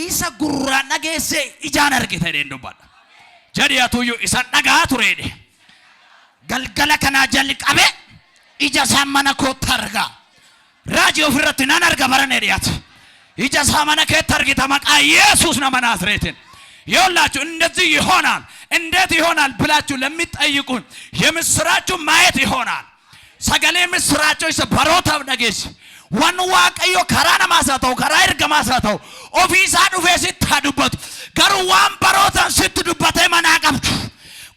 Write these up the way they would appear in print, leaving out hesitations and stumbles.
isa gurra nageesse ijaan argite dubbanna jariyaatu isa dhagaa tureedhe galgala kana jalli qabe ija saamana ko targa raajii ofirratti nan arga barane dhiyaatu ija saamana kee targita maqaa ኢየሱስ nama ናዝሬትን ይኸውላችሁ እንደዚህ ይሆናል እንዴት ይሆናል ብላችሁ ለሚጠይቁን የምስራቹ ማየት ይሆናል ሰገሌ ምስራቹ በሮታ ነገስ ዋን ዋቀዮ ከራና ማሳተው ከራይ እርገማሳተው ኦፊሳ ዱፌ ሲታዱበት ገሩ ዋን በሮታን ስትዱበት ማናቀምቱ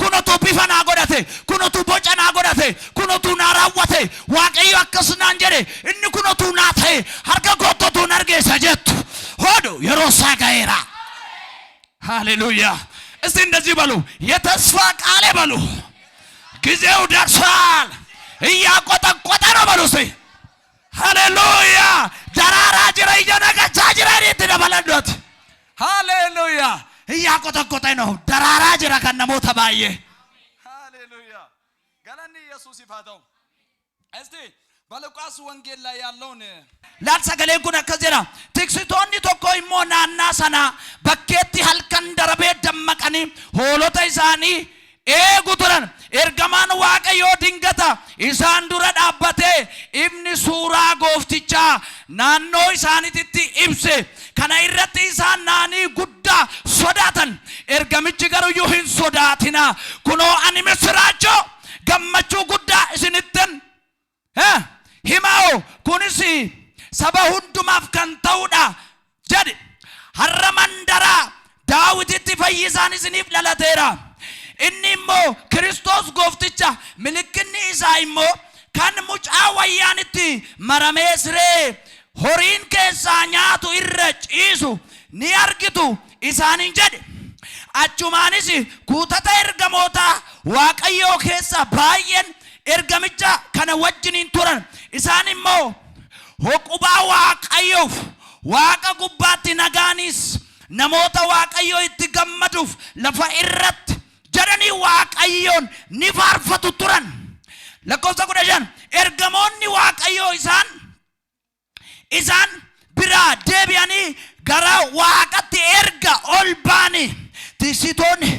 ኩነቱ ቢፈና ጎዳቴ ኩነቱ ቦጨና ጎዳቴ ኩነቱ ናራወቴ ዋቀዮ አከስና እንጀሬ እን ኩነቱ ናቴ ሀርገ ጎቶቱ ነርጌ ሰጀቱ ሆዶ የሮሳ ጋይራ ሃሌሉያ እስቲ እንደዚህ በሉ የተስፋ ቃል በሉ ጊዜው ደርሷል እያቆጠቆጠ ነው በሉ እስቲ ሃሌሉያ ዳራራ ጅራ ይጀነገቻ ጅራ ይተደበለዶት ሃሌሉያ እያቆጠቆጠ ነው ዳራራ ጅራ ከነሞ ተባየ ሃሌሉያ ገለኒ ኢየሱስ ይፋተው እስቲ በሉቃስ ወንጌል ላይ ያለውን ላልሰገሌን ኩነ ከዜና ትክስቶኒ ቶኮ ኢሞናና ሰና በከቲ halkan darbe dammaqani hoolota isaanii eeguturan ergamaan waaqayyo dingata isaan dura dhaabbate ibni suuraa goofticha naannoo isaaniitti ibse kana irratti isaan naanii guddaa sodaatan ergamichi garuu hin sodaatina kunoo ani misraacho gammachuu guddaa isinitten himao kunisi saba hundumaaf kan ta'uudha jedhe har'a mandara daawititti fayyisaan isiniif dhalateera inni immoo Kiristoos goofticha milikinni isaa immoo kan mucaa wayyaanitti maramee siree horiin keessaa nyaatu irra ciisu ni argitu isaanin jedhe achumaanis kuutata ergamoota waaqayyoo keessa baay'een ergamicha kana wajjiniin turan isaan immoo hoqubaa waaqayyoof waaqa gubbaatti nagaanis namoota waaqayyoo itti gammaduuf lafa irratti jedhanii waaqayyoon ni faarfatu turan lakkoofsa 15 ergamoonni waaqayyoo isaan biraa deebi'anii gara waaqatti erga ol baani tiksitoonni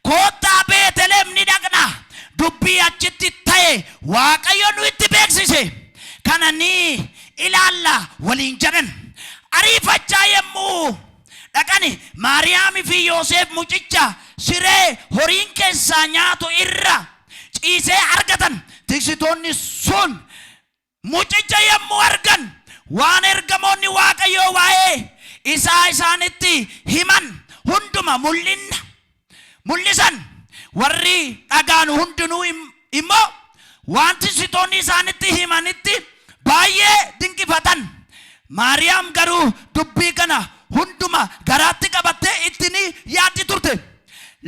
koottaa Beetlehem ni dhaqna dubbii achitti ta'e waaqayyo nu itti beeksise kana ni ilaalla waliin jedhan ariifachaa yemmuu dhaqani Maariyaamii fi Yoosef mucicha siree horiin keessaa nyaatu irra ciisee argatan tiksitoonni sun mucicha yemmuu argan waan ergamoonni waaqayyoo waa'ee isaanitti himan hunduma mul'isan warri dhagaan hundinuu immoo waan tiksitoonni isaanitti himanitti baay'ee dinqifatan Maariyaam garuu dubbii kana hunduma garaatti qabattee ittini yaaddi turte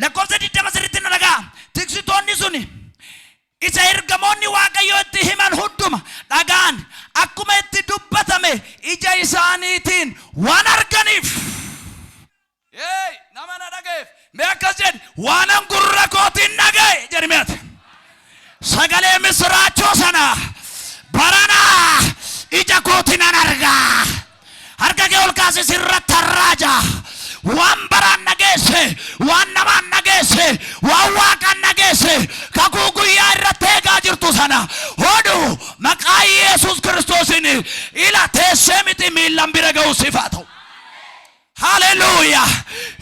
lakkoofsa 20 nagaa tiksitoonni sun isa ergamoonni waaqayyoo itti himan hunduma dhagaan akkuma itti dubbatame ija isaaniitiin waan arganiif nama na dhageef mee akkas jedhe waanan gurra kootiin dhagaye jedhimeeti sagalee misraachoo sana barana ija kootiin argaa harka kee ol kaase sirratti harraaja waan baraan nageesse waan namaan nageesse waan waaqaan nageesse kakuu guyyaa irratti eegaa jirtu sana hodhu maqaa Yesuus Kiristoosin ila teessee miti miillan bira ga'u siifaa ta'u ሃሌሉያ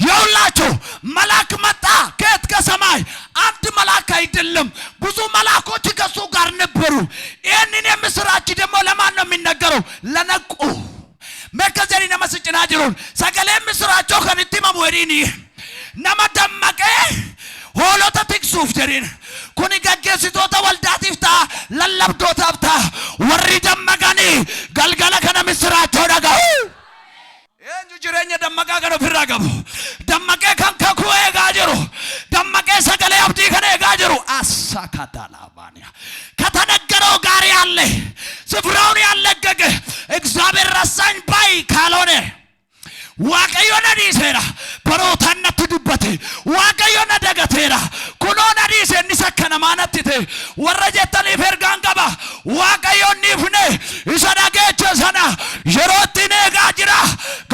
ይኸውላችሁ መልአክ መጣ ከየት ከሰማይ አንድ መልአክ አይደለም ብዙ መልአኮች ከሱ ጋር ነበሩ ይህንን የምስራች ደግሞ ለማን ነው የሚነገረው ለነቁ መከዘሪ ነመስጭና ጅሩን ሰገሌ ምስራቸው ከንቲ መሞሪኒ ነመደመቀ ሆሎታ ትክሱፍ ጀሪን ኩኒ ገገሲቶታ ወልዳቲፍታ ለለብዶታፍታ ወሪ ደመጋኒ ገልገለ ከነ ምስራቸው ደጋው enju jirenya dammaqa kana firra qabu dammaqe kan kakuu eegaa jiru dammaqe sagalee abdii kana eegaa jiru asakadalabania ከተነገረው ጋር ያለ ስፍራውን ያለቀቀ እግዚአብሔር ረሳኝ ባይ ካልሆነ waaqayyo nadiiseera barootanatti dubbate waaqayyo nadagateera kunoo nadiise inni sakkana maanatti ta'e warra jettaniif ergaan qaba waaqayyo nifne isa dhageecha sana yerootti eegaa jira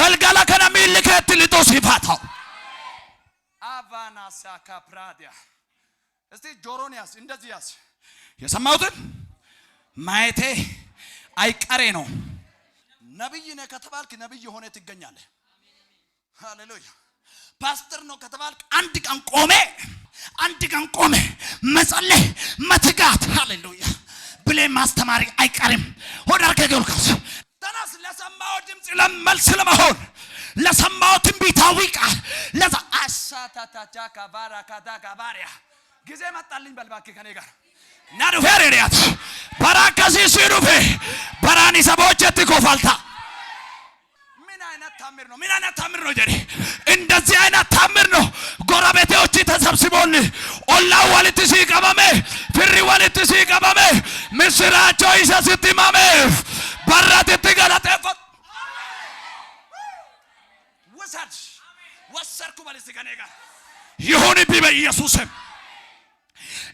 galgala kana miilli keetti አናሳካ ፕራዲያ እስቲ ጆሮን ያዝ እንደዚህ ያዝ የሰማሁትን ማየቴ አይቀሬ ነው ነብይ ነህ ከተባልክ ነብይ ሆነ ትገኛለህ ሃሌሉያ ፓስተር ነው ከተባልክ አንድ ቀን ቆሜ መጸለይ መትጋት ሃሌሉያ ብለ ማስተማሪ አይቀርም ሆዳር ከገልካስ ተናስ ለሰማው ድምጽ ለመልስ ለመሆን ለሰማው ትንቢታዊ ቃል ለዛ አሳታታታ ካባራካታ ካባሪያ ጊዜ መጣልኝ በልባክ ከኔ ጋር ናዱ ፈሬሪያት ባራካሲ ሲሩፌ ባራኒ ሰቦቸት ኮፋልታ ምን አይነት ታምር ነው ጀሪ እንደዚህ አይነት ታምር ነው ጎረቤቶች ተሰብስበውል ኦላው ወልት ሲቀበመ ፍሪ ወልት ሲቀበመ ምስራቸው ይሰስትማመ ባራት ተገላጠፈት ወሰርኩ ባለስ ከኔ ጋር ይሁን በኢየሱስም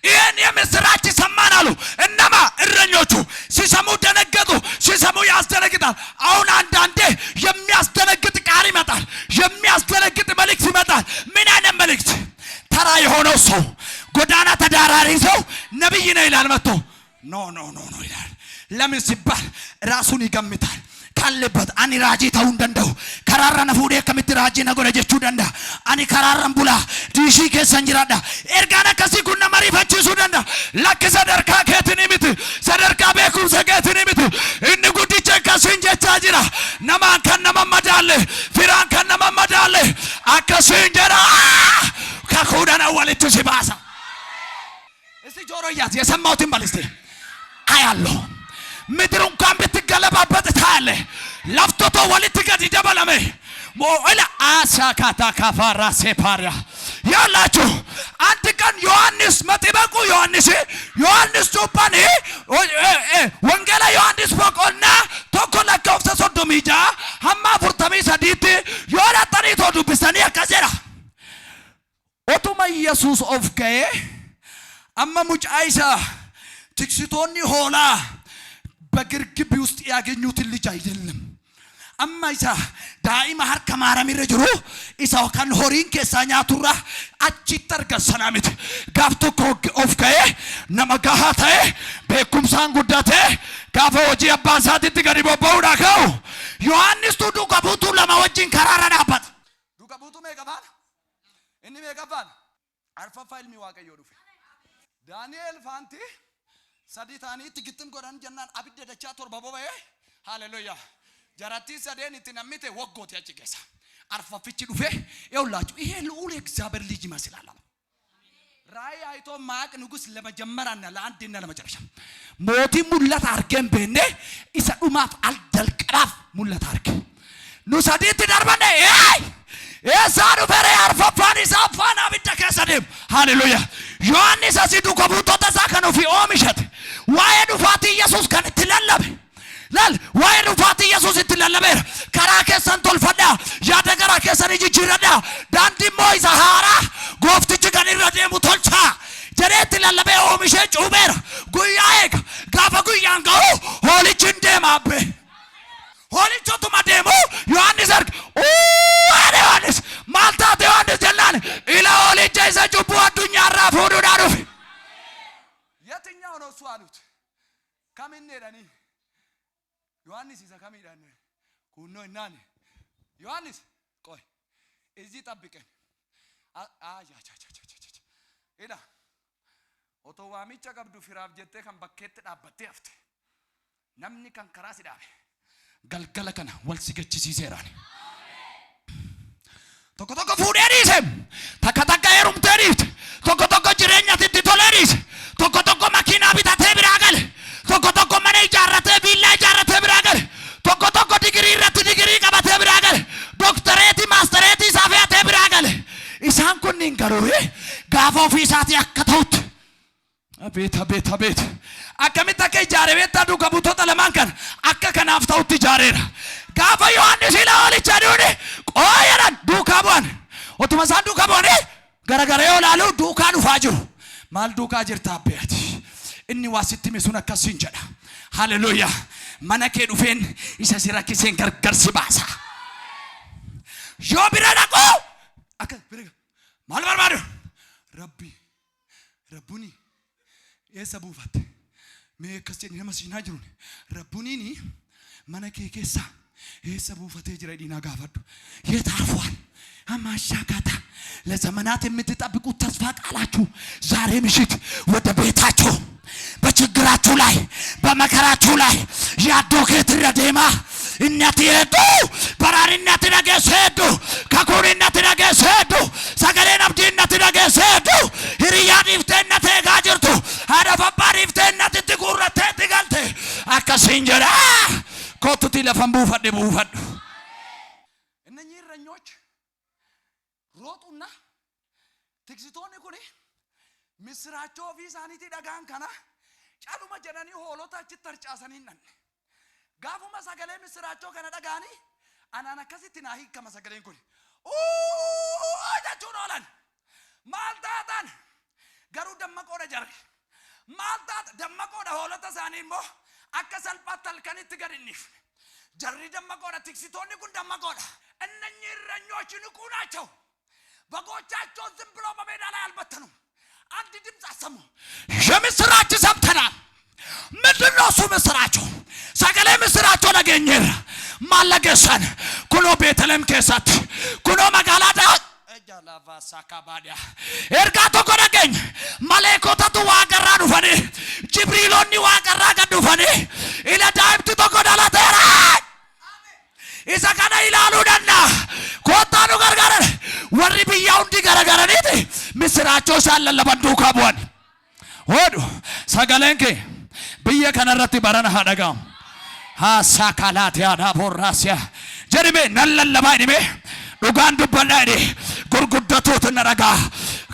ይሄን የምስራች ሰማናሉ እነማ እረኞቹ ሲሰሙ ደነገጡ ሲሰሙ ያስደነግጣል አሁን አንዳንዴ የሚያስደነግጥ ቃል ይመጣል የሚያስደነግጥ መልእክት ይመጣል ምን አይነት መልእክት ተራ የሆነው ሰው ጎዳና ተዳራሪ ሰው ነብይ ነው ይላል መጥቶ ኖ ይላል ለምን ሲባል ራሱን ይገምታል ካለበት አኒ ራጂ ታው እንደው ከራራነ ፉዴ ከመትራጂ ነገረ ጀቹ ደንዳ አኒ ከራራን ቡላ ዲሺ ከሰንጅራዳ ኤርጋና ከሲ ጉና ማሪ ፈቺሱ ደንዳ ለክ ሰደርካ ከትኒምት ሰደርካ ቤኩ ሰገትኒምት እን ጉዲቸ ከሰንጀቻ ጅራ ነማን ከነመመዳለ ፍራን ከነመመዳለ አከሰንጀራ ከኮዳና ወለቱ ሲባሳ እስቲ ጆሮ ያዝ የሰማውትን ባልስቴ አያለው ምድር እንኳን ብትገለባበት ታለ ለፍቶቶ ወልት ገድ ይደበለመ ሞላ አሳካታ ካፋራ ሴፓሪያ ያላችሁ አንድ ቀን ዮሐንስ መጥምቁ ዮሐንስ ጩባኔ ወንጌላ ዮሐንስ በቆና ተኮላ ከፍተ ሶዶሚጃ ሀማ ፉርተሚ ሰዲት ዮራጠኒ ተዱ ቢሰኒ ከጀራ ኦቶማ ኢየሱስ ኦፍከ አማ ሙጫይሳ ትክስቶኒ ሆላ በግርግቢ ውስጥ ያገኙት ልጅ አይደለም አማይሳ ዳኢማ ሀር ከማራም ይረጅሩ ኢሳው ካን ሆሪን ከሳኛቱራ አቺተር ገሰናምት ጋፍቶ ኦፍከየ ነመጋሃተ በኩምሳን ጉዳተ ጋፈ ወጂ አባሳት ትገሪቦ በውዳከው ዮሐንስ ቱዱ ጋቡቱ ለማወጂን ከራራዳበት ዱጋቡቱ መገባል እኒ መገባል አርፋ ፋይል ሚዋቀዮ ዱፍ ዳንኤል ፋንቲ ሰዲታኒ ትግጥም ጎዳን ጀናን አብደ ደቻ ቶርባ ቦባዬ ሃሌሉያ ጀራቲ ሰደን እንትናምተ ወጎት ያጭገሳ አርፋፍቺ ዱፌ ይውላችሁ ይሄ ልዑል እግዚአብሔር ልጅ ይመስላል ራይ አይቶ ማቅ ንጉስ ለመጀመሪያና ለአንድና ለመጨረሻ ሞቲ ሙላት አርገን በኔ ኢሰዱማፍ አልደልቀራፍ ሙላት አርገ ኑ ሰዲት ደርበነ የሳሩ ፈሬ አርፋፋኒ ሳፋና ብቻ ከሰደም ሃሌሉያ ዮሐንስ አሲዱ ከቡቶ ተሳከኑ ፊ ኦምሸት ዋይዱ ፋቲ ኢየሱስ ከን ትላለብ ላል ዋይዱ ፋቲ ኢየሱስ ትላለብ ከራከ ሰንቶል ፈዳ ያደገራ ከሰሪ ጅጅረዳ ዳንዲ ሞይ ዛሃራ ጎፍትች ከን ይረደሙ ቶልቻ ጀሬት ትላለብ ኦምሸ ጩቤር ጉያይክ ጋፈ ጉያንጋው ሆሊች እንደማበ ሆሊቾቱ ማደሙ ዮሐንስ አርክ ዮሐንስ ማልታ ዮሐንስ ጀላን ኢላ ሆሊች ይዘጁ አዱኛ አራፉዱ ዳሩፍ የትኛው ነው እሱ አሉት ከምን ነዳኒ ዮሐንስ ይዘ ከሚዳን ኩኖ እናን ዮሐንስ ቆይ እዚህ ጠብቀን ኢላ ኦቶዋሚቻ ቀብዱ ፍራፍ ጀቴ ከም በከት ዳበቴ አፍቴ namni kan karaa sidaabe galgala kana wal sigachisiiseeraan tokko fuudhee dhiise takka heerumtee dhiifte tokko jireenyatti itti tolee dhiise tokko makiinaa bitatee biraa gale tokko mana ijaarratee viillaa ijaarratee biraa gale tokko digirii irratti digirii qabatee biraa gale doktoreetii maastereetii isaa fe'atee biraa gale isaan kunniin garuu gaafa ofii isaatii akka ta'utti abeet akkamitti akka ijaare beektaa duuka buutota lamaan kan akka kanaaf ta'utti ijaareera gaafa Yohaannis ila olicha duuni qooyaran duukaa bu'an otuma isaan duukaa bu'anii garagara yoo laalu duukaa dhufaa jiru maal duukaa jirtaa beeti inni waa sitti misuun akkasiin jedha haleluuyaa mana kee dhufeen isa si rakkiseen gargar si baasa yoo bira dhaqoo akka maal barbaadu eessa buufatte mee akkas jedhee nama siinaa jiruun Rabbuuniini mana kee keessa eessa buufatee jira diinaa gaafadhu የታርፏል አማሻጋታ ለዘመናት የምትጠብቁት ተስፋ ቃላችሁ ዛሬ ምሽት ወደ ቤታችሁ በችግራችሁ ላይ በመከራችሁ ላይ ያዶከት ረደማ እናት ይሄዱ በራሪነት ነገስ ሄዱ ከኩሪነት ነገስ ሄዱ ሰገሌን አብዲነት ነገስ ሄዱ ህሪያን ይፍተነት ጋጅርቱ አረፈባሪ ይፍተነት ትጉረተ ትገልተ አከሲንጀራ ኮቱቲ ለፈንቡ ፈደቡ ፈዱ እነኚህ እረኞች ሮጡና ትክሲቶኒ ኩኒ ምስራቸው ቪሳኒቲ ዳጋን ከና ጫሉማ ጀነኒ ሆሎታች ተርጫሰኒነን ጋፉማ ሰገሌ ምስራቸው ከነ ዳጋኒ አናና ከሲቲና ሂከ መሰገሌን ኩኒ አጃቹኖላን ማልታታን ገሩ ደመቆደ ጀር ማልታት ደመቆደ ሆሎታ ሳኒሞ አከሰልፓታል ከኒት ገድኒፍ ጀሪ ደመቆደ ትክሲቶኒ ኩን ደመቆደ እነኚህ እረኞች ንቁ ናቸው በጎቻቸው ዝም ብሎ በሜዳ ላይ አልበተኑም አንድ ድምጽ አሰሙ የምስራች ሰምተናል ምንድነው እሱ ምስራቸው ሰገሌ ምስራቸው ነገኘር ማለገሰን ኩኖ ቤተልሔም ከሳት ኩኖ መጋላዳ እጃላቫ ሳካባዲያ ኤርጋቶ ኮነገኝ ማሌኮታቱ ዋቀራ ዱፈኔ ጅብሪሎኒ ዋቀራ ገዱፈኔ ኢለ ዳይብቱ ተቆዳላተራ ኢሳ ካና ይላሉ ደና ኮታኑ ገርገረ ወሪ ቢያው እንዲ ገረገረኒት ምስራቸው ሳለ ለበንዱካ ቦን ወዱ ሰገሌንከ ብየ ከነረት ባረና ሀደጋም ሃሳካላት ያዳ ቦራሲያ ጀሪሜ ነለለባይኒሜ ዱጋን ዱበላይኒ ጉርጉደቱት ነረጋ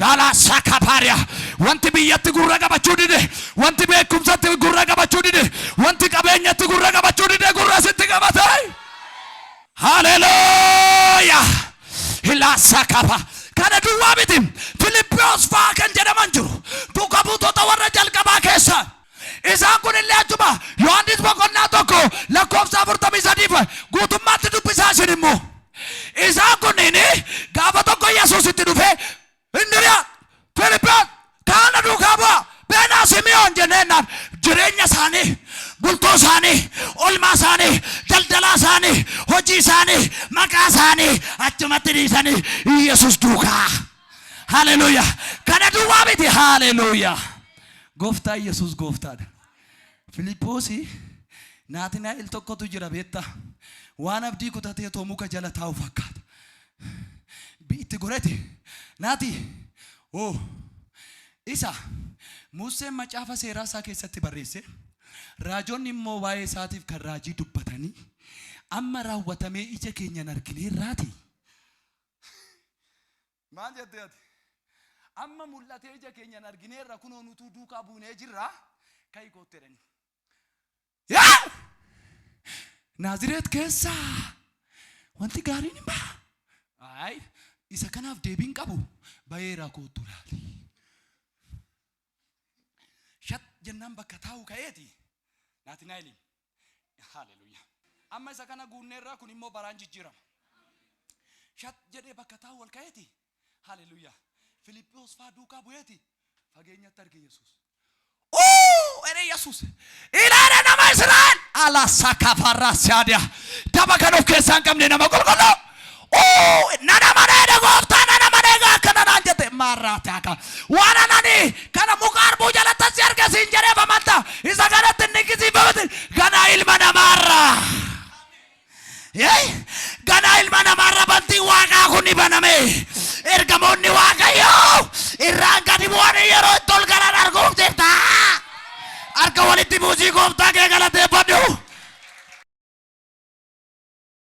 ጋላ ሳካፓሪያ ወንቲ ቢየት ጉረገባቹ ዲደ ወንቲ ቤኩምሰት ጉረገባቹ ዲደ ወንቲ ቀበኘት ጉረገባቹ ዲደ ጉረስት ገባታይ ሃሌሉያ ሂላሳካፓ ካነ ዱዋቢቲም ፊልጶስ ፋከን ጀደማንጁ ዱከቡቶ ተወረጀል ቀባ ከሳ ኢሳን ኩን ለያቱማ ዮሐንስ በቆና ተኮ ለኮብሳ ቡርተሚ ሰዲፈ ጉቱማት ዱብሳሽንሞ ኢሳን ኩን እኔ ጋፈተኮ ኢየሱስ ትዱፈ እንድሪያ ፊልጶስ ካነ ዱካባ በና ሲሚዮን ጀነናን ጅሬኛ ሳኔ ቡልቶ ሳኔ ኦልማ ሳኔ ደልደላ ሳኔ ሆጂ ሳኔ መቃ ሳኔ አጭመትዲ ሳኔ ኢየሱስ ዱካ ሃሌሉያ ካነ ዱዋቢቲ ሃሌሉያ ጎፍታ ኢየሱስ ጎፍታ ፊልጶስ ናትናኤል ተቆጡ ጅራ ቤታ ዋን አብዲ ኩታቴ ቶሙ ከጀለታው ፈካት ቢት ጎረቴ ናቲ ኦ ኢሳ ሙሴ መጫፈ ሴራሳ ከሰት በሬሴ ራጆን ሞባይ ሳቲፍ ከራጂ ዱበታኒ አመራው ወተሜ ኢጀ ኬኛን አርግኔ ራቲ ማንጀት አመ ሙላቴ ኢጀ ኬኛን አርግኔ ረኩኖኑቱ ዱካ ቡኔ ጅራ ካይቆተረኒ ያ ናዝሬት ከሳ ወንቲ ጋሪንማ አይ ኢሳ ከናፍ ዴቢን ቀቡ ባየራ ኮቱራሊ ሸት ጀናም በከታው ከየቲ ናትናኤል ሃሌሉያ አማ ኢሳ ከና ጉኔራ ኩኒሞ ባራንጂ ጅራ ሸት ጀዴ በከታው ወልከየቲ ሃሌሉያ ፊልጶስ ፋዱካ ቡየቲ ፈገኛ ተርክ ኢየሱስ ኦ እኔ ኢየሱስ ኢላና ነማ እስራኤል አላሳካፋራ ሲያዲያ ደበከኖ ከሳን ቀምኔ ነማ ቆልቆሎ ኦ ናና ማዳ ደጎፍታ ናና ማዳጋ ከናና አንጀቴ ማራታካ ዋናናኒ ከና ሙቃር ቡጀለተ ሲያርገ ሲንጀሬ በመጣ ኢዛጋረት ንግዚ በመት ገና ኢልማና ማራ ያይ ገና ኢልማና ማራ በንቲ ዋጋ ኩኒ በነሜ ኤርገሞኒ ዋጋዮ ኢራንጋዲ ቦኔ የሮ ቶል ገራር አርጎፍቴታ አርከ ወሊቲ ሙዚ ጎፍታ ከገለቴ